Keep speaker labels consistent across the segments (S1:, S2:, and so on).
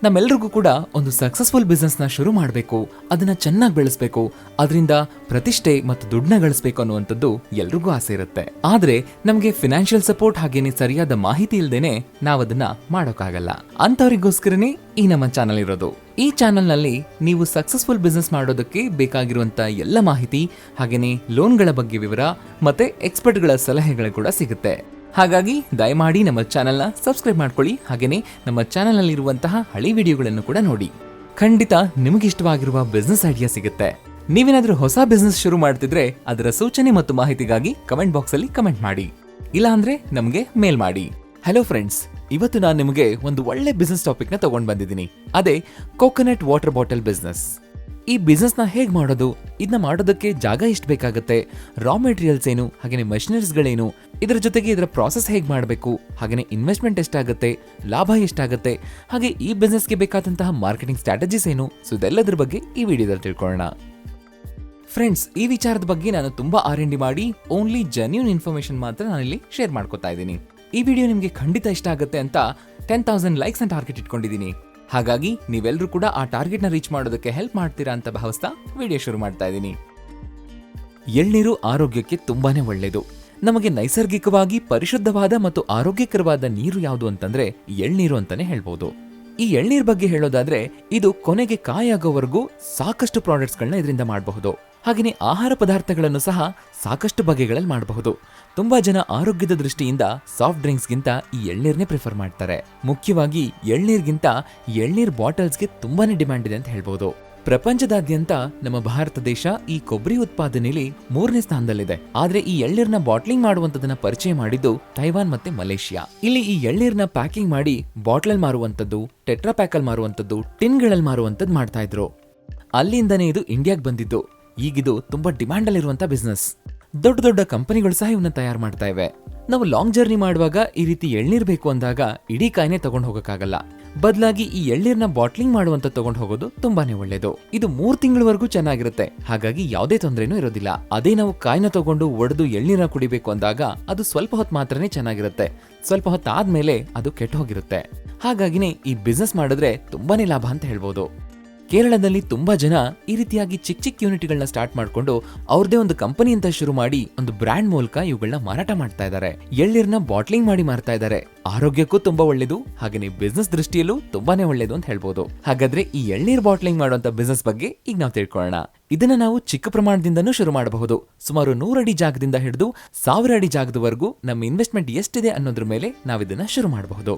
S1: ನಮ್ಮೆಲ್ರಿಗೂ ಕೂಡ ಒಂದು successful business ನ ಶುರು ಮಾಡಬೇಕು, ಅದನ್ನ ಚೆನ್ನಾಗಿ ಬೆಳೆಸಬೇಕು, ಅದರಿಂದ ಪ್ರತಿಷ್ಠೆ ಮತ್ತು ದುಡ್ಡನ್ನ ಗಳಿಸಬೇಕು ಅನ್ನುವಂಥದ್ದು ಎಲ್ರಿಗೂ ಆಸೆ ಇರುತ್ತೆ. ಆದ್ರೆ ನಮಗೆ ಫಿನಾನ್ಷಿಯಲ್ ಸಪೋರ್ಟ್ ಹಾಗೇನೆ ಸರಿಯಾದ ಮಾಹಿತಿ ಇಲ್ದೇನೆ ನಾವದನ್ನ ಮಾಡೋಕ್ಕಾಗಲ್ಲ. ಅಂತವರಿಗೋಸ್ಕರನೇ ಈ ನಮ್ಮ ಚಾನಲ್ ಇರೋದು. ಈ ಚಾನಲ್ ನಲ್ಲಿ ನೀವು ಸಕ್ಸಸ್ಫುಲ್ ಬಿಸ್ನೆಸ್ ಮಾಡೋದಕ್ಕೆ ಬೇಕಾಗಿರುವಂತ ಎಲ್ಲ ಮಾಹಿತಿ ಹಾಗೇನೆ ಲೋನ್ಗಳ ಬಗ್ಗೆ ವಿವರ ಮತ್ತೆ ಎಕ್ಸ್ಪರ್ಟ್ ಗಳ ಸಲಹೆಗಳು ಕೂಡ ಸಿಗುತ್ತೆ. ಹಾಗಾಗಿ ದಯಮಾಡಿ ನಮ್ಮ ಚಾನೆಲ್ನ ಸಬ್ಸ್ಕ್ರೈಬ್ ಮಾಡ್ಕೊಳ್ಳಿ. ಹಾಗೇನೆ ನಮ್ಮ ಚಾನೆಲ್ ನಲ್ಲಿ ಇರುವಂತಹ ಹಳೆ ವಿಡಿಯೋಗಳನ್ನು ಕೂಡ ನೋಡಿ. ಖಂಡಿತ ನಿಮಗೆ ಇಷ್ಟವಾಗಿರುವ ಬಿಸ್ನೆಸ್ ಐಡಿಯಾ ಸಿಗುತ್ತೆ. ನೀವೇನಾದ್ರೂ ಹೊಸ ಬಿಸ್ನೆಸ್ ಶುರು ಮಾಡ್ತಿದ್ರೆ ಅದರ ಸೂಚನೆ ಮತ್ತು ಮಾಹಿತಿಗಾಗಿ ಕಮೆಂಟ್ ಬಾಕ್ಸ್ ಅಲ್ಲಿ ಕಮೆಂಟ್ ಮಾಡಿ, ಇಲ್ಲ ಅಂದ್ರೆ ನಮಗೆ ಮೇಲ್ ಮಾಡಿ. ಹಲೋ ಫ್ರೆಂಡ್ಸ್, ಇವತ್ತು ನಾನು ನಿಮಗೆ ಒಂದು ಒಳ್ಳೆ ಬಿಸ್ನೆಸ್ ಟಾಪಿಕ್ ನ ತಗೊಂಡ್ ಬಂದಿದ್ದೀನಿ. ಅದೇ ಕೋಕೋನಟ್ ವಾಟರ್ ಬಾಟಲ್ ಬಿಸ್ನೆಸ್. ಈ ಬಿಸ್ನೆಸ್ ನ ಹೇಗ್ ಮಾಡೋದು, ಇದನ್ನ ಮಾಡೋದಕ್ಕೆ ಜಾಗ ಎಷ್ಟು ಬೇಕಾಗುತ್ತೆ, ರಾ ಮೆಟೀರಿಯಲ್ಸ್ ಏನು, ಹಾಗೇನೆ ಮಷಿನರೀಸ್ಗಳೇನು, ಇದರ ಜೊತೆಗೆ ಇದರ ಪ್ರಾಸೆಸ್ ಹೇಗ್ ಮಾಡಬೇಕು, ಹಾಗೇನೆ ಇನ್ವೆಸ್ಟ್ಮೆಂಟ್ ಎಷ್ಟಾಗುತ್ತೆ, ಲಾಭ ಎಷ್ಟಾಗುತ್ತೆ, ಹಾಗೆ ಈ ಬಿಸ್ನೆಸ್ಗೆ ಬೇಕಾದಂತಹ ಮಾರ್ಕೆಟಿಂಗ್ ಸ್ಟ್ರಾಟಜೀಸ್ ಏನು, ಸೊ ಇದೆಲ್ಲದರ ಬಗ್ಗೆ ಈ ವಿಡಿಯೋದಲ್ಲಿ ತಿಳ್ಕೊಳ್ಳೋಣ. ಫ್ರೆಂಡ್ಸ್, ಈ ವಿಚಾರದ ಬಗ್ಗೆ ನಾನು ತುಂಬಾ R&D ಮಾಡಿ ಓನ್ಲಿ ಜೆನ್ಯೂನ್ ಇನ್ಫಾರ್ಮೇಶನ್ ಮಾತ್ರ ನಾನಿಲ್ಲಿ ಶೇರ್ ಮಾಡ್ಕೊತಾ ಇದ್ದೀನಿ. ಈ ವಿಡಿಯೋ ನಿಮಗೆ ಖಂಡಿತ ಇಷ್ಟ ಆಗುತ್ತೆ ಅಂತ 10,000 ಲೈಕ್ಸ್ ನ ಟಾರ್ಗೆಟ್ ಇಟ್ಕೊಂಡಿದ್ದೀನಿ. ಹಾಗಾಗಿ ನೀವೆಲ್ಲರೂ ಕೂಡ ಆ ಟಾರ್ಗೆಟ್ ನ ರೀಚ್ ಮಾಡೋದಕ್ಕೆ ಹೆಲ್ಪ್ ಮಾಡ್ತೀರಾ ಅಂತ ಭಾವಿಸ್ತಾ ವಿಡಿಯೋ ಶುರು ಮಾಡ್ತಾ ಇದ್ದೀನಿ. ಎಳ್ನೀರು ಆರೋಗ್ಯಕ್ಕೆ ತುಂಬಾನೇ ಒಳ್ಳೆಯದು. ನಮಗೆ ನೈಸರ್ಗಿಕವಾಗಿ ಪರಿಶುದ್ಧವಾದ ಮತ್ತು ಆರೋಗ್ಯಕರವಾದ ನೀರು ಯಾವುದು ಅಂತಂದ್ರೆ ಎಳ್ನೀರು ಅಂತಾನೆ ಹೇಳ್ಬೋದು. ಈ ಎಳ್ನೀರ್ ಬಗ್ಗೆ ಹೇಳೋದಾದ್ರೆ ಇದು ಕೊನೆಗೆ ಕಾಯಾಗೋವರೆಗೂ ಸಾಕಷ್ಟು ಪ್ರಾಡಕ್ಟ್ಸ್ ಗಳನ್ನ ಇದರಿಂದ ಮಾಡಬಹುದು. ಹಾಗೆಯೇ ಆಹಾರ ಪದಾರ್ಥಗಳನ್ನು ಸಹ ಸಾಕಷ್ಟು ಬಗೆಗಳಲ್ಲಿ ಮಾಡಬಹುದು. ತುಂಬಾ ಜನ ಆರೋಗ್ಯದ ದೃಷ್ಟಿಯಿಂದ ಸಾಫ್ಟ್ ಡ್ರಿಂಕ್ಸ್ ಗಿಂತ ಈ ಎಳ್ನೀರ್ನೇ ಪ್ರಿಫರ್ ಮಾಡ್ತಾರೆ. ಮುಖ್ಯವಾಗಿ ಎಳ್ನೀರ್ಗಿಂತ ಎಳ್ನೀರ್ ಬಾಟಲ್ಸ್ಗೆ ತುಂಬಾನೇ ಡಿಮ್ಯಾಂಡ್ ಇದೆ ಅಂತ ಹೇಳ್ಬಹುದು. ಪ್ರಪಂಚದಾದ್ಯಂತ ನಮ್ಮ ಭಾರತ ದೇಶ ಈ ಕೊಬ್ಬರಿ ಉತ್ಪಾದನೆಯಲ್ಲಿ 3ನೇ ಸ್ಥಾನದಲ್ಲಿದೆ. ಆದ್ರೆ ಈ ಎಳ್ನೀರ್ನ ಬಾಟ್ಲಿಂಗ್ ಮಾಡುವಂತದನ್ನ ಪರಿಚಯ ಮಾಡಿದ್ದು ತೈವಾನ್ ಮತ್ತೆ ಮಲೇಷಿಯಾ. ಇಲ್ಲಿ ಈ ಎಳ್ನೀರ್ನ ಪ್ಯಾಕಿಂಗ್ ಮಾಡಿ ಬಾಟ್ಲಲ್ಲಿ ಮಾರುವಂತದ್ದು, ಟೆಟ್ರಾ ಪ್ಯಾಕ್ ಅಲ್ಲಿ ಮಾರುವಂತದ್ದು, ಟಿನ್ಗಳಲ್ಲಿ ಮಾರುವಂತದ್ದು ಮಾಡ್ತಾ ಇದ್ರು. ಅಲ್ಲಿಂದನೇ ಇದು ಇಂಡಿಯಾಗೆ ಬಂದಿದ್ದು. ಈಗಿದು ತುಂಬಾ ಡಿಮ್ಯಾಂಡ್ ಅಲ್ಲಿರುವಂತ ಬಿಸ್ನೆಸ್. ದೊಡ್ಡ ದೊಡ್ಡ ಕಂಪನಿಗಳು ಸಹ ಇವನ್ನ ತಯಾರು ಮಾಡ್ತಾ ಇವೆ. ನಾವು ಲಾಂಗ್ ಜರ್ನಿ ಮಾಡುವಾಗ ಈ ರೀತಿ ಎಳ್ನೀರ್ ಬೇಕು ಅಂದಾಗ ಇಡೀ ಕಾಯಿನೇ ತಗೊಂಡು ಹೋಗಕ್ಕಾಗಲ್ಲ. ಬದಲಾಗಿ ಈ ಎಳ್ನೀರ್ನ ಬಾಟ್ಲಿಂಗ್ ಮಾಡುವಂತ ತಗೊಂಡು ಹೋಗೋದು ತುಂಬಾನೇ ಒಳ್ಳೇದು. ಇದು 3 ತಿಂಗಳವರೆಗೂ ಚೆನ್ನಾಗಿರುತ್ತೆ. ಹಾಗಾಗಿ ಯಾವುದೇ ತೊಂದರೆನೂ ಇರೋದಿಲ್ಲ. ಅದೇ ನಾವು ಕಾಯಿನ ತಗೊಂಡು ಒಡೆದು ಎಳ್ನೀರನ್ನ ಕುಡಿಬೇಕು ಅಂದಾಗ ಅದು ಸ್ವಲ್ಪ ಹೊತ್ತು ಮಾತ್ರನೇ ಚೆನ್ನಾಗಿರುತ್ತೆ. ಸ್ವಲ್ಪ ಹೊತ್ತು ಆದ್ಮೇಲೆ ಅದು ಕೆಟ್ಟು ಹೋಗಿರುತ್ತೆ. ಹಾಗಾಗಿನೇ ಈ ಬಿಸ್ನೆಸ್ ಮಾಡಿದ್ರೆ ತುಂಬಾನೇ ಲಾಭ ಅಂತ ಹೇಳ್ಬೋದು. ಕೇರಳದಲ್ಲಿ ತುಂಬಾ ಜನ ಈ ರೀತಿಯಾಗಿ ಚಿಕ್ಕ ಚಿಕ್ಕ ಯೂನಿಟ್ಗಳನ್ನ ಸ್ಟಾರ್ಟ್ ಮಾಡ್ಕೊಂಡು ಅವ್ರದೇ ಒಂದು ಕಂಪನಿ ಅಂತ ಶುರು ಮಾಡಿ ಒಂದು ಬ್ರ್ಯಾಂಡ್ ಮೂಲಕ ಇವುಗಳನ್ನ ಮಾರಾಟ ಮಾಡ್ತಾ ಇದ್ದಾರೆ. ಎಳ್ನೀರ್ನ ಬಾಟ್ಲಿಂಗ್ ಮಾಡಿ ಮಾರ್ತಾ ಇದ್ದಾರೆ. ಆರೋಗ್ಯಕ್ಕೂ ತುಂಬಾ ಒಳ್ಳೇದು, ಹಾಗೇನೆ ಬಿಸ್ನೆಸ್ ದೃಷ್ಟಿಯಲ್ಲೂ ತುಂಬಾನೇ ಒಳ್ಳೇದು ಅಂತ ಹೇಳ್ಬೋದು. ಹಾಗಾದ್ರೆ ಈ ಎಳ್ನೀರ್ ಬಾಟ್ಲಿಂಗ್ ಮಾಡುವಂತ ಬಿಸ್ನೆಸ್ ಬಗ್ಗೆ ಈಗ ನಾವು ತಿಳ್ಕೊಳ್ಳೋಣ. ಇದನ್ನ ನಾವು ಚಿಕ್ಕ ಪ್ರಮಾಣದಿಂದನೂ ಶುರು ಮಾಡಬಹುದು. ಸುಮಾರು 100 ಅಡಿ ಜಾಗದಿಂದ ಹಿಡಿದು 1000 ಅಡಿ ಜಾಗದವರೆಗೂ ನಮ್ಮ ಇನ್ವೆಸ್ಟ್ಮೆಂಟ್ ಎಷ್ಟಿದೆ ಅನ್ನೋದ್ರ ಮೇಲೆ ನಾವಿದನ್ನ ಶುರು ಮಾಡಬಹುದು.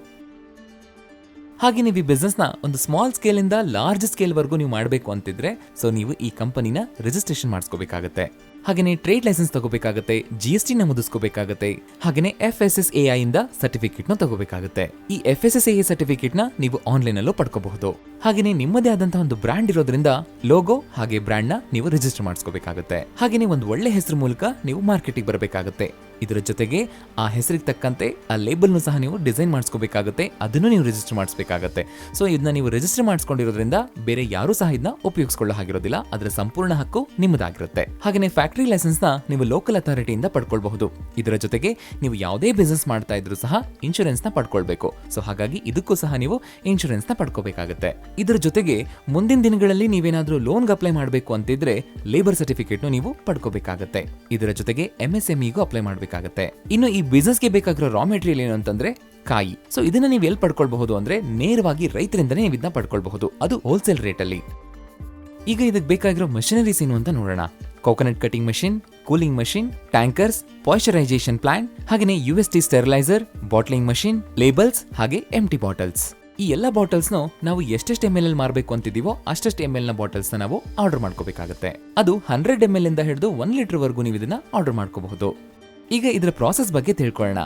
S1: ಹಾಗೆ ನೀವು ಈ ಬಿಸ್ನೆಸ್ ನ ಒಂದು ಸ್ಮಾಲ್ ಸ್ಕೇಲ್ ಇಂದ ಲಾರ್ಜ್ ಸ್ಕೇಲ್ ವರೆಗೂ ನೀವು ಮಾಡಬೇಕು ಅಂತಿದ್ರೆ ನೀವು ಈ ಕಂಪನಿನ ರಿಜಿಸ್ಟ್ರೇಷನ್ ಮಾಡಿಸ್ಕೋಬೇಕಾಗುತ್ತೆ. ಹಾಗೇನೆ ಟ್ರೇಡ್ ಲೈಸೆನ್ಸ್ ತಗೋಬೇಕಾಗುತ್ತೆ, GST ನಮೂದಿಸ್ಕೋಬೇಕಾಗುತ್ತೆ, ಹಾಗೇನೆ FSSAI ಇಂದ ಸರ್ಟಿಫಿಕೇಟ್ ನ ತಗೋಬೇಕಾಗುತ್ತೆ. ಈ FSSAI ಸರ್ಟಿಫಿಕೇಟ್ ನ ನೀವು ಆನ್ಲೈನ್ ಅಲ್ಲೂ ಪಡ್ಕೋಬಹುದು. ಹಾಗೇನೆ ನಿಮ್ಮದೇ ಆದಂತಹ ಒಂದು ಬ್ರ್ಯಾಂಡ್ ಇರೋದ್ರಿಂದ ಲೋಗೋ ಹಾಗೆ ಬ್ರ್ಯಾಂಡ್ ನ ನೀವು ರಿಜಿಸ್ಟರ್ ಮಾಡಿಸ್ಕೋಬೇಕಾಗುತ್ತೆ. ಹಾಗೇನೆ ಒಂದು ಒಳ್ಳೆ ಹೆಸರು ಮೂಲಕ ನೀವು ಮಾರ್ಕೆಟಿಗೆ ಬರಬೇಕಾಗುತ್ತೆ. ಇದರ ಜೊತೆಗೆ ಆ ಹೆಸರಿಗೆ ತಕ್ಕಂತೆ ಆ ಲೇಬಲ್ ಸಹ ನೀವು ಡಿಸೈನ್ ಮಾಡಿಸ್ಕೋಬೇಕಾಗುತ್ತೆ. ಅದನ್ನು ನೀವು ರಿಜಿಸ್ಟರ್ ಮಾಡಿಸ್ಬೇಕಾಗುತ್ತೆ. ಸೊ ಇದನ್ನ ನೀವು ರಿಜಿಸ್ಟರ್ ಮಾಡಿಸ್ಕೊಂಡಿರೋದ್ರಿಂದ ಬೇರೆ ಯಾರು ಸಹ ಇದನ್ನ ಉಪಯೋಗಿಸ್ಕೊಳ್ಳೋ ಹಾಗಿರೋದಿಲ್ಲ. ಅದರ ಸಂಪೂರ್ಣ ಹಕ್ಕು ನಿಮ್ಮದಾಗಿರುತ್ತೆ. ಹಾಗೆಯೇ ಫ್ಯಾಕ್ಟರಿ ಲೈಸೆನ್ಸ್ ನ ನೀವು ಲೋಕಲ್ ಅಥಾರಿಟಿಯಿಂದ ಪಡ್ಕೊಳ್ಬಹುದು. ಇದರ ಜೊತೆಗೆ ನೀವು ಯಾವುದೇ ಬಿಸ್ನೆಸ್ ಮಾಡ್ತಾ ಇದ್ರೂ ಸಹ ಇನ್ಶೂರೆನ್ಸ್ ನ ಪಡ್ಕೊಳ್ಬೇಕು. ಸೊ ಹಾಗಾಗಿ ಇದಕ್ಕೂ ಸಹ ನೀವು ಇನ್ಶೂರೆನ್ಸ್ ನ ಪಡ್ಕೋಬೇಕಾಗುತ್ತೆ. ಇದರ ಜೊತೆಗೆ ಮುಂದಿನ ದಿನಗಳಲ್ಲಿ ನೀವೇನಾದ್ರೂ ಲೋನ್ಗೆ ಅಪ್ಲೈ ಮಾಡಬೇಕು ಅಂತಿದ್ರೆ ಲೇಬರ್ ಸರ್ಟಿಫಿಕೇಟ್ ನೀವು ಪಡ್ಕೋಬೇಕಾಗುತ್ತೆ. ಇದರ ಜೊತೆಗೆ MSMEಗೂ ಅಪ್ಲೈ ಮಾಡಬೇಕಾಗುತ್ತೆ. ಇನ್ನು ಈ ಬಿಸ್ನೆಸ್ ಗೆ ಬೇಕಾಗಿರೋ ರಾ ಮೆಟೀರಿಯಲ್ ಏನು ಅಂತಂದ್ರೆ ಕಾಯಿ. ಸೊ ಇದನ್ನ ನೀವು ಎಲ್ಲಿ ಪಡ್ಕೊಳ್ಬಹುದು ಅಂದ್ರೆ ನೇರವಾಗಿ ರೈತರಿಂದನೇ ನೀವು ಇದನ್ನ ಪಡ್ಕೊಳ್ಬಹುದು, ಅದು ಹೋಲ್ಸೇಲ್ ರೇಟ್ ಅಲ್ಲಿ. ಈಗ ಇದಕ್ಕೆ ಬೇಕಾಗಿರೋ ಮಷಿನರೀಸ್ ಏನು ಅಂತ ನೋಡೋಣ. Coconut cutting machine, cooling machine, tankers, pasteurisation plant, ಹಾಗೇನೆ UST steriliser, bottling machine, labels ಹಾಗೆ ಎಂಟಿ ಬಾಟಲ್ಸ್. ಈ ಎಲ್ಲ ಬಾಟಲ್ಸ್ ನಾವು ಎಷ್ಟೆಷ್ಟು ml ಅಲ್ಲಿ ಮಾರಬೇಕು ಅಂತಿದೀವೋ ಅಷ್ಟಷ್ಟು ml ನ ಬಾಟಲ್ಸ್ ನಾವು ಆರ್ಡರ್ ಮಾಡ್ಕೋಬೇಕಾಗುತ್ತೆ. ಅದು 100 ml ಇಂದ ಹಿಡಿದು 1 ಲೀಟರ್ ವರೆಗೂ ನೀವು ಇದನ್ನ ಆರ್ಡರ್ ಮಾಡ್ಕೋಬಹುದು. ಈಗ ಇದರ ಪ್ರಾಸೆಸ್ ಬಗ್ಗೆ ತಿಳ್ಕೊಳ್ಳೋಣ.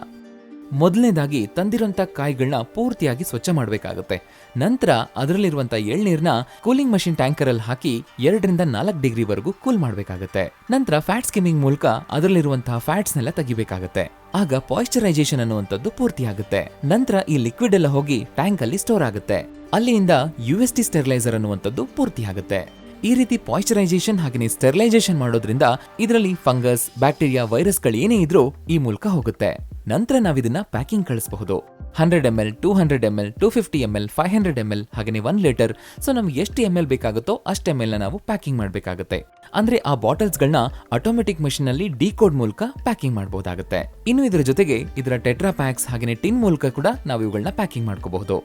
S1: ಮೊದಲನೇದಾಗಿ ತಂದಿರುವಂತ ಕಾಯಿಗಳನ್ನ ಪೂರ್ತಿಯಾಗಿ ಸ್ವಚ್ಛ ಮಾಡಬೇಕಾಗುತ್ತೆ. ನಂತರ ಅದರಲ್ಲಿರುವಂತ ಎಳ್ನೀರ್ನ ಕೂಲಿಂಗ್ ಮಷಿನ್ ಟ್ಯಾಂಕರ್ ಅಲ್ಲಿ ಹಾಕಿ 2 ರಿಂದ 4 ಡಿಗ್ರಿ ವರೆಗೂ ಕೂಲ್ ಮಾಡಬೇಕಾಗುತ್ತೆ. ನಂತರ ಫ್ಯಾಟ್ ಸ್ಕಿಮ್ಮಿಂಗ್ ಮೂಲಕ ಅದರಲ್ಲಿರುವಂತಹ ಫ್ಯಾಟ್ಸ್ ನೆಲ್ಲ ತೆಗಿಬೇಕಾಗುತ್ತೆ. ಆಗ ಪಾಯ್ಚರೈಸೇಷನ್ ಅನ್ನುವಂಥದ್ದು ಪೂರ್ತಿಯಾಗುತ್ತೆ. ನಂತರ ಈ ಲಿಕ್ವಿಡ್ ಎಲ್ಲ ಹೋಗಿ ಟ್ಯಾಂಕ್ ಅಲ್ಲಿ ಸ್ಟೋರ್ ಆಗುತ್ತೆ. ಅಲ್ಲಿಂದ UST ಸ್ಟೆರಿಲೈಸರ್ ಅನ್ನುವಂಥದ್ದು ಪೂರ್ತಿಯಾಗುತ್ತೆ. ಈ ರೀತಿ ಪಾಯ್ಚರೈಸೇಷನ್ ಹಾಗೆ ಸ್ಟೆರಿಲೈಸೇಷನ್ ಮಾಡೋದ್ರಿಂದ ಇದರಲ್ಲಿ ಫಂಗಸ್, ಬ್ಯಾಕ್ಟೀರಿಯಾ, ವೈರಸ್ಗಳು ಏನೇ ಇದ್ರೂ ಈ ಮೂಲಕ ಹೋಗುತ್ತೆ. ನಂತರ ನಾವಿದನ್ನ ಪ್ಯಾಕಿಂಗ್ ಕಳಿಸಬಹುದು. 100 ml, 200 ml, 250 ml, 500 ml, ಹಾಗೆಯೇ 1 ಲೀಟರ್. ಸೊ ನಮ್ಗೆ ಎಷ್ಟು ml ಬೇಕಾಗುತ್ತೋ ಅಷ್ಟು ml ನಾವು ಪ್ಯಾಕಿಂಗ್ ಮಾಡಬೇಕಾಗುತ್ತೆ. ಅಂದ್ರೆ ಆ ಬಾಟಲ್ಸ್ಗಳನ್ನ ಆಟೋಮೆಟಿಕ್ ಮಷೀನ್ ನಲ್ಲಿ ಡಿಕೋಡ್ ಮೂಲಕ ಪ್ಯಾಕಿಂಗ್ ಮಾಡಬಹುದಾಗುತ್ತೆ. ಇನ್ನು ಇದರ ಜೊತೆಗೆ ಇದರ ಟೆಟ್ರಾ ಪ್ಯಾಕ್ಸ್ ಹಾಗೆಯೇ ಟಿನ್ ಮೂಲಕ ಕೂಡ ನಾವು ಇವುಗಳನ್ನ ಪ್ಯಾಕಿಂಗ್ ಮಾಡ್ಕೋಬಹುದು.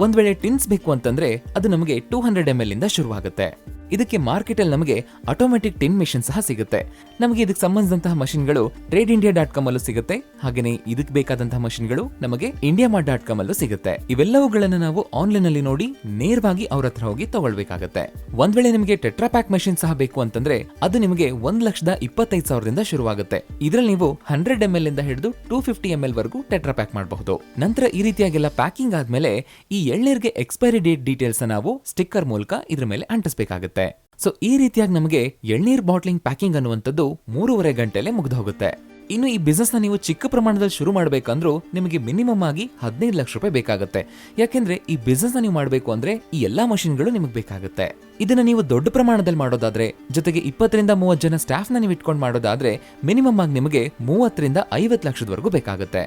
S1: ಒಂದ್ ವೇಳೆ ಟಿನ್ಸ್ ಬೇಕು ಅಂತಂದ್ರೆ ಅದು ನಮಗೆ 200 ml ಇಂದ ಶುರುವಾಗುತ್ತೆ. ಇದಕ್ಕೆ ಮಾರ್ಕೆಟ್ ಅಲ್ಲಿ ನಮಗೆ ಆಟೋಮೆಟಿಕ್ ಟಿನ್ ಮಿಷನ್ ಸಹ ಸಿಗುತ್ತೆ. ನಮಗೆ ಇದಕ್ಕೆ ಸಂಬಂಧಿಸಿದಂತಹ ಮಷಿನ್ಗಳು TradeIndia.com ಅಲ್ಲೂ ಸಿಗುತ್ತೆ. ಹಾಗೆಯೇ ಇದಕ್ಕೆ ಬೇಕಾದಂತಹ ಮಷಿನ್ಗಳು ನಮಗೆ IndiaMart.com ಅಲ್ಲೂ ಸಿಗುತ್ತೆ. ಇವೆಲ್ಲವುಗಳನ್ನ ನಾವು ಆನ್ಲೈನ್ ಅಲ್ಲಿ ನೋಡಿ ನೇರವಾಗಿ ಅವ್ರ ಹತ್ರ ಹೋಗಿ ತಗೊಳ್ಬೇಕಾಗತ್ತೆ. ಒಂದ್ ವೇಳೆ ನಿಮಗೆ ಟೆಟ್ರಾ ಪ್ಯಾಕ್ ಮಷಿನ್ ಸಹ ಬೇಕು ಅಂತಂದ್ರೆ ಅದು ನಿಮಗೆ 1,25,000ದಿಂದ ಶುರುವಾಗುತ್ತೆ. ಇದರಲ್ಲಿ ನೀವು 100 ml ಇಂದ ಹಿಡಿದು 250 ml ವರೆಗೂ ಟೆಟ್ರಾ ಪ್ಯಾಕ್ ಮಾಡಬಹುದು. ನಂತರ ಈ ರೀತಿಯಾಗೆಲ್ಲ ಪ್ಯಾಕಿಂಗ್ ಆದ್ಮೇಲೆ ಈ ಎಳ್ನೀರ್ಗೆ ಎಕ್ಸ್ಪೈರಿ ಡೇಟ್ ಡೀಟೇಲ್ಸ್ ನಾವು ಸ್ಟಿಕ್ಕರ್ ಮೂಲಕ ಇದ್ರ ಮೇಲೆ ಅಂಟಿಸಬೇಕಾಗುತ್ತೆ. ಸೊ ಈ ರೀತಿಯಾಗಿ ನಮಗೆ ಎಳ್ನೀರ್ ಬಾಟ್ಲಿಂಗ್ ಪ್ಯಾಕಿಂಗ್ ಅನ್ನುವಂಥದ್ದು 3.5 ಗಂಟೆಲೆ ಮುಗಿದು ಹೋಗುತ್ತೆ. ಇನ್ನು ಈ ಬಿಸ್ನೆಸ್ ನ ನೀವು ಚಿಕ್ಕ ಪ್ರಮಾಣದಲ್ಲಿ ಶುರು ಮಾಡಬೇಕಂದ್ರೂ ನಿಮಗೆ ಮಿನಿಮಮ್ ಆಗಿ 15 ಲಕ್ಷ ರೂಪಾಯಿ ಬೇಕಾಗುತ್ತೆ. ಯಾಕೆಂದ್ರೆ ಈ ಬಿಸ್ನೆಸ್ ನ ನೀವು ಮಾಡಬೇಕು ಅಂದ್ರೆ ಈ ಎಲ್ಲಾ ಮಷಿನ್ಗಳು ನಿಮಗೆ ಬೇಕಾಗುತ್ತೆ. ಇದನ್ನ ನೀವು ದೊಡ್ಡ ಪ್ರಮಾಣದಲ್ಲಿ ಮಾಡೋದಾದ್ರೆ, ಜೊತೆಗೆ 20-30 ಜನ ಸ್ಟಾಫ್ ನ ನೀವು ಇಟ್ಕೊಂಡು ಮಾಡೋದಾದ್ರೆ ಮಿನಿಮಮ್ ಆಗಿ ನಿಮಗೆ 30-50 ಲಕ್ಷದವರೆಗೂ ಬೇಕಾಗುತ್ತೆ.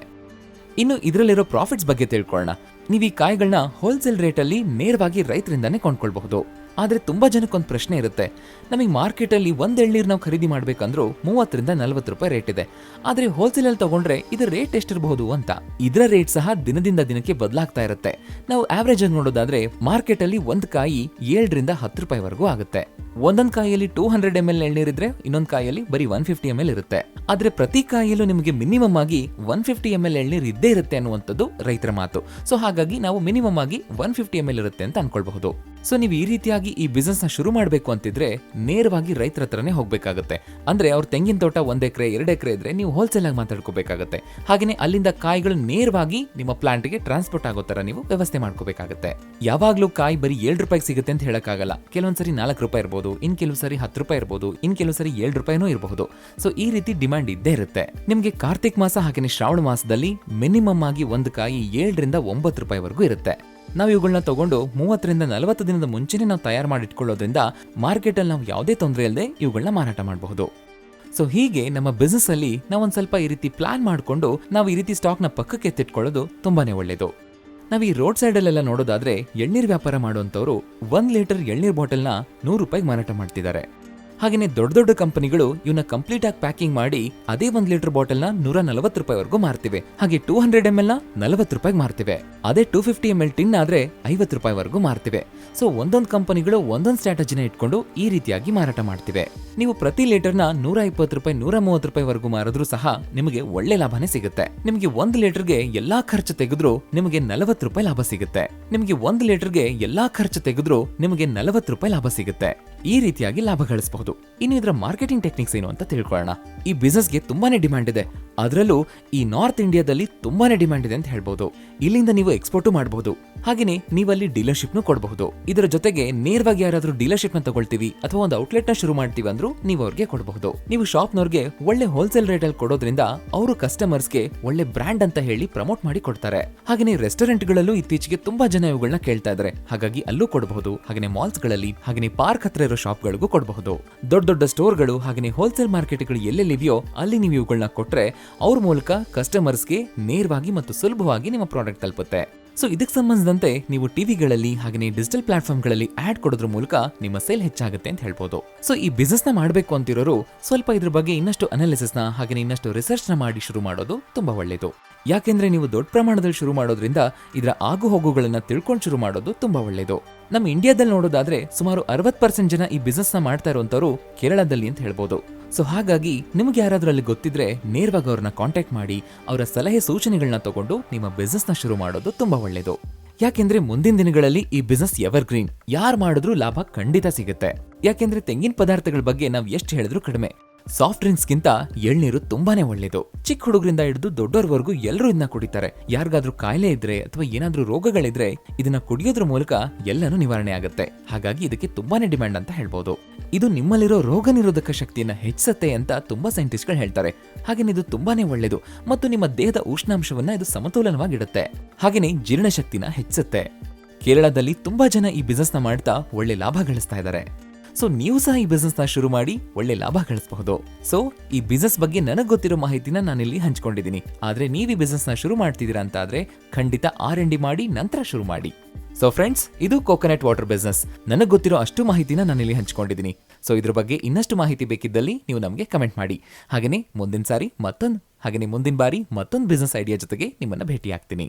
S1: ಇನ್ನು ಇದರಲ್ಲಿರೋ ಪ್ರಾಫಿಟ್ಸ್ ಬಗ್ಗೆ ತಿಳ್ಕೊಳ್ಳೋಣ. ನೀವು ಈ ಕಾಯಿಗಳನ್ನ ಹೋಲ್ಸೇಲ್ ರೇಟ್ ಅಲ್ಲಿ ನೇರವಾಗಿ ರೈತರಿಂದಾನೇ ಕೊಂಡ್ಕೊಳ್ಬಹುದು. ಆದ್ರೆ ತುಂಬಾ ಜನಕ್ಕೊಂದು ಪ್ರಶ್ನೆ ಇರುತ್ತೆ, ನಮಗೆ ಮಾರ್ಕೆಟ್ ಅಲ್ಲಿ ಒಂದ್ ಎಳ್ನೀರ್ ನಾವು ಖರೀದಿ ಮಾಡ್ಬೇಕಂದ್ರೂ 30-40 ರೂಪಾಯಿ ರೇಟ್ ಇದೆ. ಆದ್ರೆ ಹೋಲ್ಸೇಲ್ ಅಲ್ಲಿ ತಗೊಂಡ್ರೆ ಇದರ ರೇಟ್ ಎಷ್ಟಿರಬಹುದು ಅಂತ. ಇದರ ರೇಟ್ ಸಹ ದಿನದಿಂದ ದಿನಕ್ಕೆ ಬದಲಾಗ್ತಾ ಇರುತ್ತೆ. ನಾವು ಆವರೇಜ್ ಆಗಿ ನೋಡೋದಾದ್ರೆ ಮಾರ್ಕೆಟ್ ಅಲ್ಲಿ ಒಂದ್ ಕಾಯಿ 7-10 ರೂಪಾಯಿವರೆಗೂ ಆಗುತ್ತೆ. ಒಂದೊಂದ್ ಕಾಯಿಯಲ್ಲಿ 200 ml ಎಳ್ನೀರ್ ಇದ್ರೆ ಇನ್ನೊಂದ್ ಕಾಯಿಯಲ್ಲಿ ಬರೀ 150 ml ಇರುತ್ತೆ. ಆದ್ರೆ ಪ್ರತಿ ಕಾಯಿಯಲ್ಲೂ ನಿಮಗೆ ಮಿನಿಮಮ್ ಆಗಿ 150 ml ಎಳ್ನೀರ್ ಇದ್ದೇ ಇರುತ್ತೆ ಅನ್ನುವಂಥದ್ದು ರೈತರ ಮಾತು. ಸೊ ಹಾಗಾಗಿ ನಾವು ಮಿನಿಮಮ್ ಆಗಿ 150 ml ಇರುತ್ತೆ ಅಂತ ಅನ್ಕೊಳ್ಬಹುದು. ಸೊ ನೀವು ಈ ರೀತಿಯಾಗಿ ಈ ಬಿಸ್ನೆಸ್ ನ ಶುರು ಮಾಡಬೇಕು ಅಂತಿದ್ರೆ ನೇರವಾಗಿ ರೈತರ ಹತ್ರನೇ ಹೋಗ್ಬೇಕಾಗುತ್ತೆ. ಅಂದ್ರೆ ಅವ್ರ ತೆಂಗಿನ ತೋಟ 1 ಎಕರೆ 2 ಎಕರೆ ಇದ್ರೆ ನೀವು ಹೋಲ್ಸೇಲ್ ಆಗಿ ಮಾತಾಡ್ಕೋಬೇಕಾಗುತ್ತೆ. ಹಾಗೇನೆ ಅಲ್ಲಿಂದ ಕಾಯಿಗಳು ನೇರವಾಗಿ ನಿಮ್ಮ ಪ್ಲಾಂಟ್ ಗೆ ಟ್ರಾನ್ಸ್ಪೋರ್ಟ್ ಆಗೋ ತರ ನೀವು ವ್ಯವಸ್ಥೆ ಮಾಡ್ಕೋಬೇಕಾಗುತ್ತೆ. ಯಾವಾಗ್ಲೂ ಕಾಯಿ ಬರೀ 7 ರೂಪಾಯಿಗೆ ಸಿಗುತ್ತೆ ಅಂತ ಹೇಳಕ್ಕಾಗಲ್ಲ. ಕೆಲವೊಂದ್ಸರಿ 4 ರೂಪಾಯಿ ಇರಬಹುದು, ಇನ್ ಕೆಲವು ಸರಿ 10 ರೂಪಾಯಿ ಇರಬಹುದು, ಇನ್ ಕೆಲವು ಸರಿ 7 ರೂಪಾಯಿನೂ ಇರಬಹುದು. ಸೊ ಈ ರೀತಿ ಡಿಮ್ಯಾಂಡ್ ಇದ್ದೇ ಇರುತ್ತೆ. ನಿಮ್ಗೆ ಕಾರ್ತಿಕ್ ಮಾಸ ಹಾಗೇನೆ ಶ್ರಾವಣ ಮಾಸದಲ್ಲಿ ಮಿನಿಮಮ್ ಆಗಿ ಒಂದು ಕಾಯಿ 7-9 ರೂಪಾಯಿವರೆಗೂ ಇರುತ್ತೆ. ನಾವು ಇವುಗಳನ್ನ ತಗೊಂಡು 30-40 ದಿನದ ಮುಂಚೆನೆ ನಾವು ತಯಾರು ಮಾಡಿ ಇಟ್ಕೊಳ್ಳೋದ್ರಿಂದ ಮಾರ್ಕೆಟ್ ಅಲ್ಲಿ ನಾವು ಯಾವುದೇ ತೊಂದರೆ ಇಲ್ಲದೆ ಇವುಗಳನ್ನ ಮಾರಾಟ ಮಾಡಬಹುದು. ಸೊ ಹೀಗೆ ನಮ್ಮ ಬಿಸ್ನೆಸ್ ಅಲ್ಲಿ ನಾವೊಂದ್ ಸ್ವಲ್ಪ ಈ ರೀತಿ ಪ್ಲಾನ್ ಮಾಡ್ಕೊಂಡು ನಾವು ಈ ರೀತಿ ಸ್ಟಾಕ್ ನ ಪಕ್ಕಕ್ಕೆ ಎತ್ತಿಟ್ಕೊಳ್ಳೋದು ತುಂಬಾನೇ ಒಳ್ಳೇದು. ನಾವು ಈ ರೋಡ್ ಸೈಡ್ ಅಲ್ಲೆಲ್ಲ ನೋಡೋದಾದ್ರೆ ಎಳ್ನೀರ್ ವ್ಯಾಪಾರ ಮಾಡುವಂತವ್ರು 1 ಲೀಟರ್ ಎಳ್ನೀರ್ ಬಾಟಲ್ ನ 100 ರೂಪಾಯಿಗೆ ಮಾರಾಟ ಮಾಡ್ತಿದ್ದಾರೆ. ಹಾಗೇನೆ ದೊಡ್ಡ ದೊಡ್ಡ ಕಂಪನಿಗಳು ಇವನ್ನ ಕಂಪ್ಲೀಟ್ ಆಗಿ ಪ್ಯಾಕಿಂಗ್ ಮಾಡಿ ಅದೇ 1 ಲೀಟರ್ ಬಾಟಲ್ ನ 140 ರೂಪಾಯಿವರೆಗೂ ಮಾರ್ತಿವೆ. ಹಾಗೆ 200 ml ನ 40 ರೂಪಾಯಿಗೆ ಮಾರ್ತಿವೆ. ಅದೇ 250 ml ಟಿನ್ ಆದ್ರೆ 50 ರೂಪಾಯಿವರೆಗೂ ಮಾರ್ತಿವೆ. ಸೊ ಒಂದೊಂದು ಕಂಪನಿಗಳು ಒಂದೊಂದು ಸ್ಟ್ರಾಟಜಿನ ಇಟ್ಕೊಂಡು ಈ ರೀತಿಯಾಗಿ ಮಾರಾಟ ಮಾಡ್ತಿವೆ. ನೀವು ಪ್ರತಿ ಲೀಟರ್ ನ 120 ರೂಪಾಯಿ 130 ರೂಪಾಯಿವರೆಗೂ ಮಾರಿದ್ರೂ ಸಹ ನಿಮಗೆ ಒಳ್ಳೆ ಲಾಭನೇ ಸಿಗುತ್ತೆ. ನಿಮಗೆ 1 ಲೀಟರ್ಗೆ ಎಲ್ಲಾ ಖರ್ಚು ತೆಗೆದ್ರು ನಿಮಗೆ 40 ರೂಪಾಯಿ ಲಾಭ ಸಿಗುತ್ತೆ. ನಿಮಗೆ 1 ಲೀಟರ್ಗೆ ಎಲ್ಲಾ ಖರ್ಚು ತೆಗೆದ್ರು ನಿಮಗೆ 40 ರೂಪಾಯಿ ಲಾಭ ಸಿಗುತ್ತೆ. ಈ ರೀತಿಯಾಗಿ ಲಾಭ ಗಳಿಸಬಹುದು. ಇನ್ನು ಇದರ ಮಾರ್ಕೆಟಿಂಗ್ ಟೆಕ್ನಿಕ್ಸ್ ಏನು ಅಂತ ತಿಳ್ಕೊಳ್ಳೋಣ. ಈ ಬಿಸ್ನೆಸ್ಗೆ ತುಂಬಾನೇ ಡಿಮ್ಯಾಂಡ್ ಇದೆ. ಅದರಲ್ಲೂ ಈ ನಾರ್ತ್ ಇಂಡಿಯಾದಲ್ಲಿ ತುಂಬಾನೇ ಡಿಮ್ಯಾಂಡ್ ಇದೆ ಅಂತ ಹೇಳ್ಬಹುದು. ಇಲ್ಲಿಂದ ನೀವು ಎಕ್ಸ್ಪೋರ್ಟ್ ಮಾಡಬಹುದು. ಹಾಗೇನೆ ನೀವಲ್ಲಿ ಡೀಲರ್ಶಿಪ್ ನು ಕೊಡಬಹುದು. ಇದರ ಜೊತೆಗೆ ನೇರವಾಗಿ ಯಾರಾದ್ರೂ ಡೀಲರ್ಶಿಪ್ ನ ತಗೊಳ್ತೀವಿ ಅಥವಾ ಒಂದು ಔಟ್ಲೆಟ್ ನ ಶುರು ಮಾಡ್ತೀವಿ ಅಂದ್ರೂ ನೀವು ಅವ್ರಿಗೆ ಕೊಡಬಹುದು. ನೀವು ಶಾಪ್ನವ್ರಿಗೆ ಒಳ್ಳೆ ಹೋಲ್ಸೇಲ್ ರೇಟ್ ಅಲ್ಲಿ ಕೊಡೋದ್ರಿಂದ ಅವರು ಕಸ್ಟಮರ್ಸ್ಗೆ ಒಳ್ಳೆ ಬ್ರ್ಯಾಂಡ್ ಅಂತ ಹೇಳಿ ಪ್ರಮೋಟ್ ಮಾಡಿ ಕೊಡ್ತಾರೆ. ಹಾಗೇನೆ ರೆಸ್ಟೋರೆಂಟ್ ಗಳಲ್ಲೂ ಇತ್ತೀಚೆಗೆ ತುಂಬಾ ಜನ ಇವುಗಳನ್ನ ಕೇಳ್ತಾ ಇದ್ದಾರೆ. ಹಾಗಾಗಿ ಅಲ್ಲೂ ಕೊಡಬಹುದು. ಹಾಗೇನೆ ಮಾಲ್ಸ್ ಗಳಲ್ಲಿ ಹಾಗೇನೆ ಪಾರ್ಕ್ ಹತ್ರ ಇರೋ ಶಾಪ್ ಗಳಿಗೂ ಕೊಡಬಹುದು. ದೊಡ್ಡ ದೊಡ್ಡ ಸ್ಟೋರ್ಗಳು ಹಾಗೇನೆ ಹೋಲ್ಸೇಲ್ ಮಾರ್ಕೆಟ್ಗಳು ಎಲ್ಲೆಲ್ಲಿವೆಯೋ ಅಲ್ಲಿ ನೀವು ಇವುಗಳನ್ನ ಕೊಟ್ರೆ ಅವ್ರ ಮೂಲಕ ಕಸ್ಟಮರ್ಸ್ಗೆ ನೇರವಾಗಿ ಮತ್ತು ಸುಲಭವಾಗಿ ನಿಮ್ಮ ಪ್ರಾಡಕ್ಟ್ ತಲುಪುತ್ತೆ. ಸೊ ಇದಕ್ಕೆ ಸಂಬಂಧಿಸಿದಂತೆ ನೀವು ಟಿವಿಗಳಲ್ಲಿ ಹಾಗೆ ಡಿಜಿಟಲ್ ಪ್ಲಾಟ್ಫಾರ್ಮ್ಗಳಲ್ಲಿ ಆಡ್ ಕೊಡೋದ್ರ ಮೂಲಕ ನಿಮ್ಮ ಸೇಲ್ ಹೆಚ್ಚಾಗುತ್ತೆ ಅಂತ ಹೇಳ್ಬೋದು. ಸೊ ಈ ಬಿಸ್ನೆಸ್ ನ ಮಾಡಬೇಕು ಅಂತಿರೋರು ಸ್ವಲ್ಪ ಇದ್ರ ಬಗ್ಗೆ ಇನ್ನಷ್ಟು ಅನಾಲಿಸಿಸ್ ನ ಹಾಗೆ ಇನ್ನಷ್ಟು ರಿಸರ್ಚ್ ನ ಮಾಡಿ ಶುರು ಮಾಡೋದು ತುಂಬಾ ಒಳ್ಳೇದು. ಯಾಕೆಂದ್ರೆ ನೀವು ದೊಡ್ಡ ಪ್ರಮಾಣದಲ್ಲಿ ಶುರು ಮಾಡೋದ್ರಿಂದ ಇದರ ಆಗು ಹೋಗುಗಳನ್ನ ತಿಳ್ಕೊಂಡು ಶುರು ಮಾಡೋದು ತುಂಬಾ ಒಳ್ಳೇದು. ನಮ್ಮ ಇಂಡಿಯಾದಲ್ಲಿ ನೋಡೋದಾದ್ರೆ ಸುಮಾರು 60% ಜನ ಈ ಬಿಸ್ನೆಸ್ ನ ಮಾಡ್ತಾ ಇರುವಂತವ್ರು ಕೇರಳದಲ್ಲಿ ಅಂತ ಹೇಳ್ಬೋದು. ಸೊ ಹಾಗಾಗಿ ನಿಮ್ಗೆ ಯಾರಾದ್ರೂ ಅಲ್ಲಿ ಗೊತ್ತಿದ್ರೆ ನೇರವಾಗಿ ಅವ್ರನ್ನ ಕಾಂಟ್ಯಾಕ್ಟ್ ಮಾಡಿ ಅವರ ಸಲಹೆ ಸೂಚನೆಗಳನ್ನ ತಗೊಂಡು ನಿಮ್ಮ ಬಿಸ್ನೆಸ್ ನ ಶುರು ಮಾಡೋದು ತುಂಬಾ ಒಳ್ಳೇದು. ಯಾಕೆಂದ್ರೆ ಮುಂದಿನ ದಿನಗಳಲ್ಲಿ ಈ ಬಿಸ್ನೆಸ್ ಎವರ್ ಗ್ರೀನ್, ಯಾರು ಮಾಡಿದ್ರೂ ಲಾಭ ಖಂಡಿತ ಸಿಗುತ್ತೆ. ಯಾಕೆಂದ್ರೆ ತೆಂಗಿನ ಪದಾರ್ಥಗಳ ಬಗ್ಗೆ ನಾವ್ ಎಷ್ಟು ಹೇಳಿದ್ರು ಕಡಿಮೆ. ಸಾಫ್ಟ್ ಡ್ರಿಂಕ್ಸ್ ಗಿಂತ ಎಳ್ನೀರು ತುಂಬಾನೇ ಒಳ್ಳೇದು. ಚಿಕ್ಕ ಹುಡುಗರಿಂದ ಹಿಡಿದು ದೊಡ್ಡವರವರೆಗೂ ಎಲ್ಲರೂ ಇದನ್ನ ಕುಡಿತಾರೆ. ಯಾರಿಗಾದ್ರೂ ಕಾಯಿಲೆ ಇದ್ರೆ ಅಥವಾ ಏನಾದ್ರೂ ರೋಗಗಳಿದ್ರೆ ಇದನ್ನ ಕುಡಿಯೋದ್ರ ಮೂಲಕ ಎಲ್ಲನೂ ನಿವಾರಣೆ ಆಗುತ್ತೆ. ಹಾಗಾಗಿ ಇದಕ್ಕೆ ತುಂಬಾನೇ ಡಿಮ್ಯಾಂಡ್ ಅಂತ ಹೇಳ್ಬೋದು. ಇದು ನಿಮ್ಮಲ್ಲಿರೋ ರೋಗ ನಿರೋಧಕ ಶಕ್ತಿಯನ್ನ ಹೆಚ್ಚಿಸುತ್ತೆ ಅಂತ ತುಂಬಾ ಸೈಂಟಿಸ್ಟ್ಗಳು ಹೇಳ್ತಾರೆ. ಹಾಗೇನೆ ಇದು ತುಂಬಾನೇ ಒಳ್ಳೇದು ಮತ್ತು ನಿಮ್ಮ ದೇಹದ ಉಷ್ಣಾಂಶವನ್ನ ಇದು ಸಮತೋಲನವಾಗಿಡುತ್ತೆ. ಹಾಗೇನೆ ಜೀರ್ಣಶಕ್ತಿನ ಹೆಚ್ಚಿಸುತ್ತೆ. ಕೇರಳದಲ್ಲಿ ತುಂಬಾ ಜನ ಈ ಬಿಸ್ನೆಸ್ ನ ಮಾಡ್ತಾ ಒಳ್ಳೆ ಲಾಭ ಗಳಿಸ್ತಾ ಇದ್ದಾರೆ. ಸೊ ನೀವು ಸಹ ಈ ಬಿಸ್ನೆಸ್ ನ ಶುರು ಮಾಡಿ ಒಳ್ಳೆ ಲಾಭ ಗಳಿಸಬಹುದು. ಸೊ ಈ ಬಿಸ್ನೆಸ್ ಬಗ್ಗೆ ನನಗೆ ಗೊತ್ತಿರೋ ಮಾಹಿತಿನ ನಾನಿಲ್ಲಿ ಹಂಚ್ಕೊಂಡಿದ್ದೀನಿ. ಆದ್ರೆ ನೀವು ಈ ಬಿಸ್ನೆಸ್ ನ ಶುರು ಮಾಡ್ತಿದ್ದೀರಾ ಅಂತ ಆದ್ರೆ ಖಂಡಿತ R&D ಮಾಡಿ ನಂತರ ಶುರು ಮಾಡಿ. ಸೊ ಫ್ರೆಂಡ್ಸ್, ಇದು ಕೋಕೋನಟ್ ವಾಟರ್ ಬಿಸ್ನೆಸ್. ನನಗೆ ಗೊತ್ತಿರೋ ಅಷ್ಟು ಮಾಹಿತಿನ ನಾನಿಲ್ಲಿ ಹಂಚ್ಕೊಂಡಿದ್ದೀನಿ. ಸೊ ಇದ್ರ ಬಗ್ಗೆ ಇನ್ನಷ್ಟು ಮಾಹಿತಿ ಬೇಕಿದ್ದಲ್ಲಿ ನೀವು ನಮಗೆ ಕಮೆಂಟ್ ಮಾಡಿ. ಹಾಗೆಯೇ ಮುಂದಿನ ಬಾರಿ ಮತ್ತೊಂದು ಬಿಸ್ನೆಸ್ ಐಡಿಯಾ ಜೊತೆಗೆ ನಿಮ್ಮನ್ನ ಭೇಟಿ ಆಗ್ತೀನಿ.